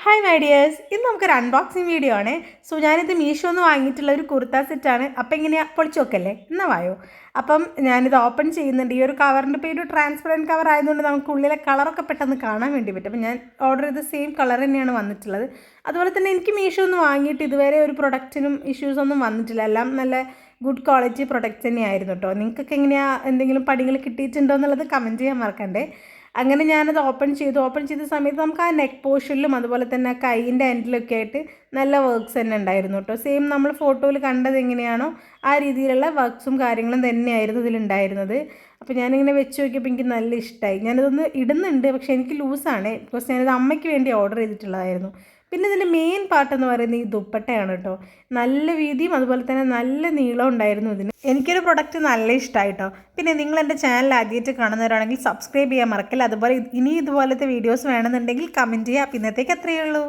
Hi my dears, ഇന്ന് നമുക്കൊരു unboxing video ആണ്. സോ ഞാനിത് മീഷോന്ന് വാങ്ങിയിട്ടുള്ള ഒരു കുർത്ത സെറ്റാണ്. അപ്പം എങ്ങനെയാണ് പൊളിച്ച് നോക്കല്ലേ, എന്നാ വായോ. അപ്പം ഞാനിത് ഓപ്പൺ ചെയ്യുന്നുണ്ട്. ഈ ഒരു കവറിൻ്റെ പേര് ട്രാൻസ്പെറൻറ്റ് കവർ ആയതുകൊണ്ട് നമുക്ക് ഉള്ളിലെ കളറൊക്കെ പെട്ടെന്ന് കാണാൻ വേണ്ടി പറ്റും. അപ്പം ഞാൻ ഓർഡർ ചെയ്ത സെയിം കളർ തന്നെയാണ് വന്നിട്ടുള്ളത്. അതുപോലെ തന്നെ എനിക്ക് മീഷോന്ന് വാങ്ങിയിട്ട് ഇതുവരെ ഒരു പ്രൊഡക്റ്റിനും ഇഷ്യൂസൊന്നും വന്നിട്ടില്ല. എല്ലാം നല്ല ഗുഡ് ക്വാളിറ്റി പ്രൊഡക്റ്റ്സ് തന്നെയായിരുന്നു കേട്ടോ. നിങ്ങൾക്കൊക്കെ എങ്ങനെയാണ്, എന്തെങ്കിലും പടികൾ കിട്ടിയിട്ടുണ്ടോ എന്നുള്ളത് കമൻറ്റ് ചെയ്യാൻ മറക്കണ്ടേ. അങ്ങനെ ഞാനത് ഓപ്പൺ ചെയ്ത സമയത്ത് നമുക്ക് ആ നെക്ക് പോർഷനിലും അതുപോലെ തന്നെ കൈയിൻ്റെ എൻഡിലൊക്കെ ആയിട്ട് നല്ല വർക്ക്സ് തന്നെ ഉണ്ടായിരുന്നു കേട്ടോ. സെയിം നമ്മൾ ഫോട്ടോയിൽ കണ്ടത് എങ്ങനെയാണോ ആ രീതിയിലുള്ള വർക്ക്സും കാര്യങ്ങളും തന്നെയായിരുന്നു ഇതിലുണ്ടായിരുന്നത്. അപ്പോൾ ഞാനിങ്ങനെ വെച്ച് നോക്കിയപ്പോൾ എനിക്ക് നല്ല ഇഷ്ടമായി. ഞാനിതൊന്ന് ഇടുന്നുണ്ട്, പക്ഷേ എനിക്ക് ലൂസാണ്. ബിക്കോസ് ഞാനിത് അമ്മയ്ക്ക് വേണ്ടി ഓർഡർ ചെയ്തിട്ടുള്ളതായിരുന്നു. പിന്നെ ഇതിൻ്റെ മെയിൻ പാർട്ട് എന്ന് പറയുന്നത് ഈ ദുപ്പട്ടയാണ് കേട്ടോ. നല്ല വീതിയും അതുപോലെ തന്നെ നല്ല നീളം ഉണ്ടായിരുന്നു ഇതിന്. എനിക്കൊരു പ്രൊഡക്റ്റ് നല്ല ഇഷ്ടമായി കേട്ടോ. പിന്നെ നിങ്ങൾ എൻ്റെ ചാനൽ ആദ്യമായിട്ട് കാണുന്നവരാണെങ്കിൽ സബ്സ്ക്രൈബ് ചെയ്യാൻ മറക്കില്ല. അതുപോലെ ഇനി ഇതുപോലത്തെ വീഡിയോസ് വേണമെന്നുണ്ടെങ്കിൽ കമൻറ്റ് ചെയ്യുക. പിന്നത്തേക്ക് അത്രയേ ഉള്ളൂ.